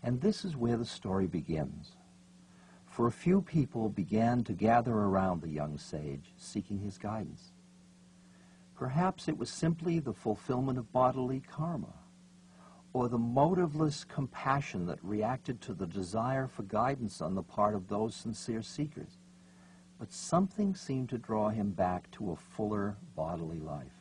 And this is where the story begins. For a few people began to gather around the young sage, seeking his guidance. Perhaps it was simply the fulfillment of bodily karma, or the motiveless compassion that reacted to the desire for guidance on the part of those sincere seekers. But something seemed to draw him back to a fuller bodily life.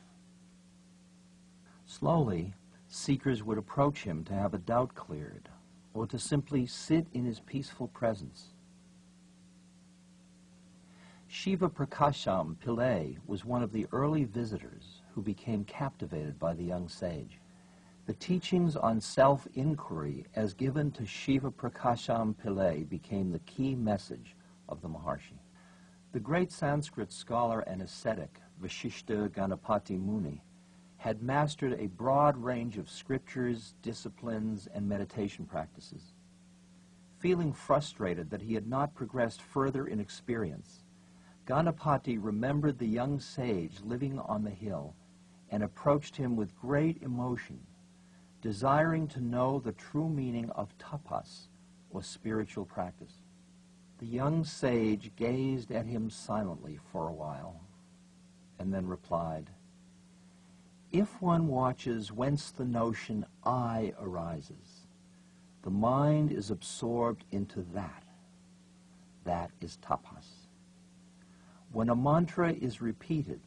Slowly, seekers would approach him to have a doubt cleared, or to simply sit in his peaceful presence. Shiva Prakasham Pillai was one of the early visitors who became captivated by the young sage. The teachings on self-inquiry as given to Shiva Prakasham Pillai became the key message of the Maharshi. The great Sanskrit scholar and ascetic Vasishta Ganapati Muni had mastered a broad range of scriptures, disciplines, and meditation practices. Feeling frustrated that he had not progressed further in experience, Ganapati remembered the young sage living on the hill and approached him with great emotion, desiring to know the true meaning of tapas, or spiritual practice. The young sage gazed at him silently for a while, and then replied, "If one watches whence the notion I arises, the mind is absorbed into that. That is tapas. When a mantra is repeated,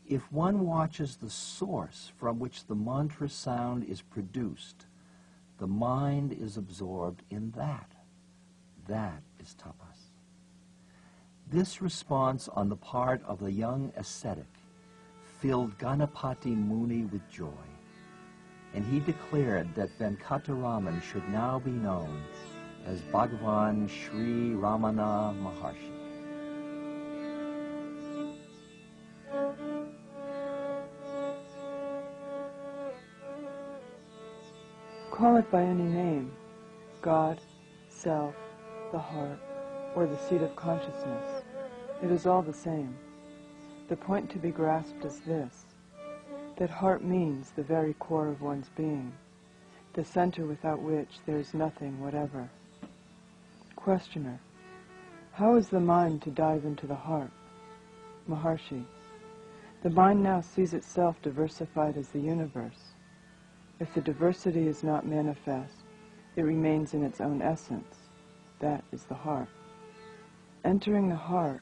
if one watches the source from which the mantra sound is produced, the mind is absorbed in that. That is tapas." This response on the part of the young ascetic filled Ganapati Muni with joy, and he declared that Venkataraman should now be known as Bhagavan Sri Ramana Maharshi. Call it by any name, God, self, the heart, or the seat of consciousness. It is all the same. The point to be grasped is this, that heart means the very core of one's being, the center without which there is nothing whatever. Questioner: how is the mind to dive into the heart? Maharshi: the mind now sees itself diversified as the universe. If the diversity is not manifest, it remains in its own essence. That is the heart. Entering the heart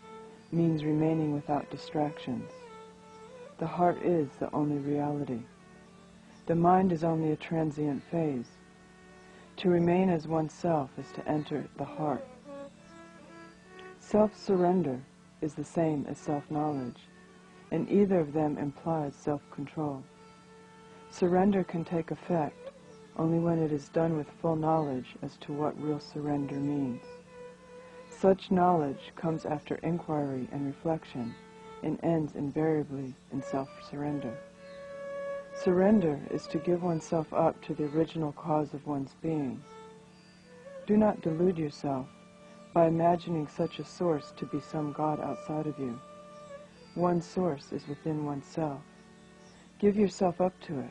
means remaining without distractions. The heart is the only reality. The mind is only a transient phase. To remain as oneself is to enter the heart. Self-surrender is the same as self-knowledge, and either of them implies self-control. Surrender can take effect only when it is done with full knowledge as to what real surrender means. Such knowledge comes after inquiry and reflection and ends invariably in self-surrender. Surrender is to give oneself up to the original cause of one's being. Do not delude yourself by imagining such a source to be some God outside of you. One source is within oneself. Give yourself up to it.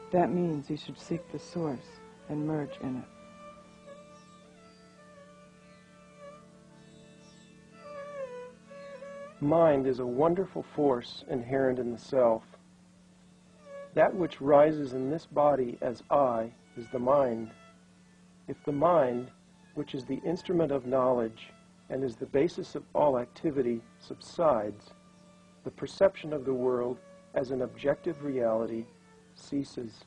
That means you should seek the source and merge in it. Mind is a wonderful force inherent in the self. That which rises in this body as I is the mind. If the mind, which is the instrument of knowledge and is the basis of all activity, subsides, the perception of the world as an objective reality ceases.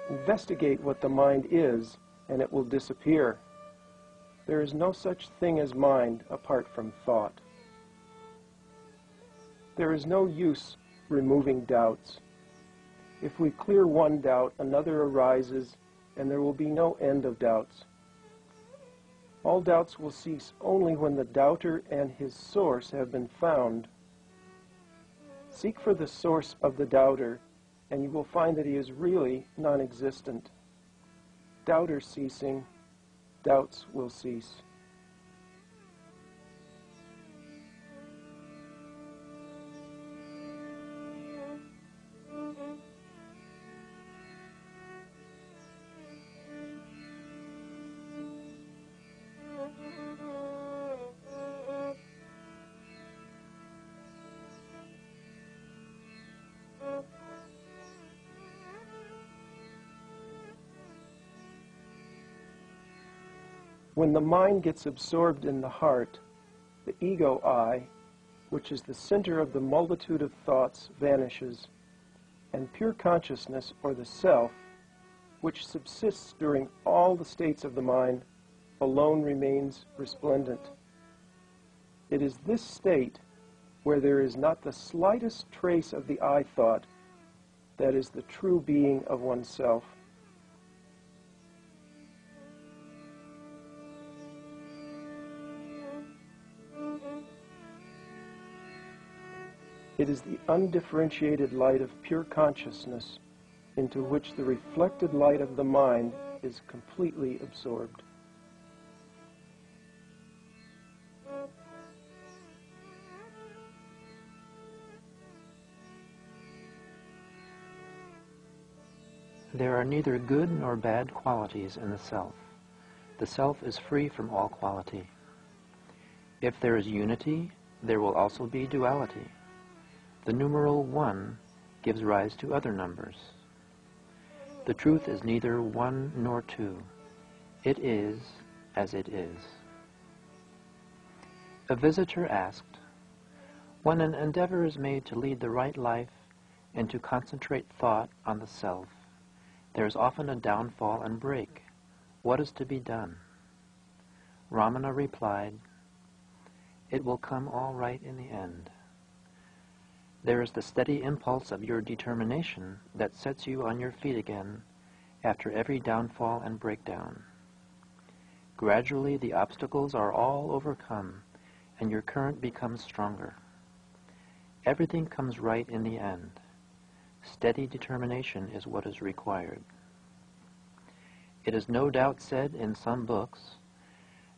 Investigate what the mind is, and it will disappear. There is no such thing as mind apart from thought. There is no use removing doubts. If we clear one doubt, another arises, and there will be no end of doubts. All doubts will cease only when the doubter and his source have been found. Seek for the source of the doubter, and you will find that he is really non-existent. Doubter ceasing, doubts will cease. When the mind gets absorbed in the heart, the ego I, which is the center of the multitude of thoughts, vanishes, and pure consciousness, or the self, which subsists during all the states of the mind, alone remains resplendent. It is this state, where there is not the slightest trace of the I thought, that is the true being of oneself. It is the undifferentiated light of pure consciousness into which the reflected light of the mind is completely absorbed. There are neither good nor bad qualities in the self. The self is free from all quality. If there is unity, there will also be duality. The numeral 1 gives rise to other numbers. The truth is neither 1 nor 2. It is as it is. A visitor asked, when an endeavor is made to lead the right life and to concentrate thought on the self, there is often a downfall and break. What is to be done? Ramana replied, it will come all right in the end. There is the steady impulse of your determination that sets you on your feet again after every downfall and breakdown. Gradually the obstacles are all overcome and your current becomes stronger. Everything comes right in the end. Steady determination is what is required. It is no doubt said in some books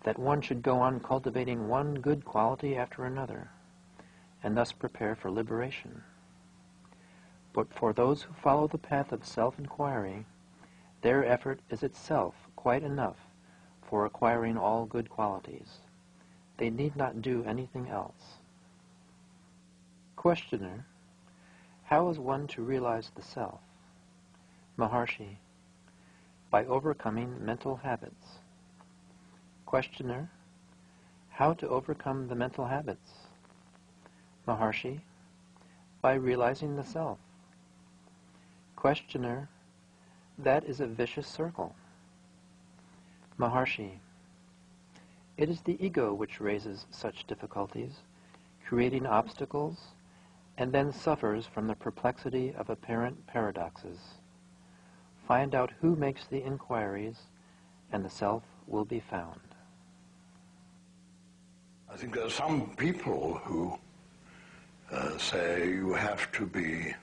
that one should go on cultivating one good quality after another, and thus prepare for liberation. But for those who follow the path of self-inquiry, their effort is itself quite enough for acquiring all good qualities. They need not do anything else. Questioner, how is one to realize the self? Maharshi, by overcoming mental habits. Questioner, how to overcome the mental habits? Maharshi, by realizing the self. Questioner, that is a vicious circle. Maharshi, it is the ego which raises such difficulties, creating obstacles, and then suffers from the perplexity of apparent paradoxes. Find out who makes the inquiries, and the self will be found. I think there are some people who say you have to be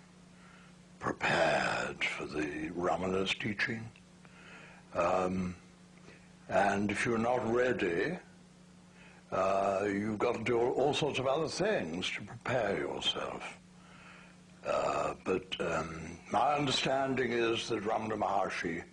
prepared for the Ramana's teaching. And if you're not ready, you've got to do all sorts of other things to prepare yourself. But my understanding is that Ramana Maharshi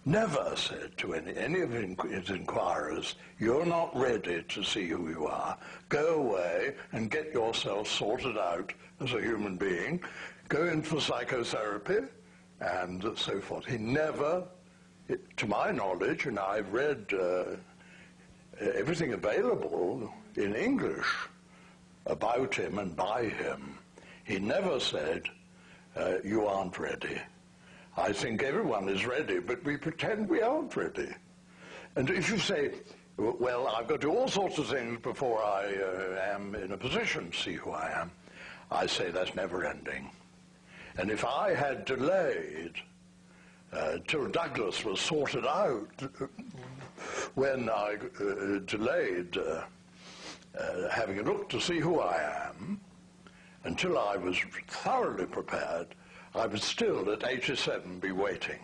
never said to any of his inquirers, you're not ready to see who you are. Go away and get yourself sorted out as a human being. Go in for psychotherapy and so forth. He never, to my knowledge, and I've read everything available in English about him and by him, he never said, you aren't ready. I think everyone is ready, but we pretend we aren't ready. And if you say, well, I've got to do all sorts of things before I am in a position to see who I am, I say that's never ending. And if I had delayed till Douglas was sorted out, when I delayed having a look to see who I am, until I was thoroughly prepared, I would still at 87 be waiting.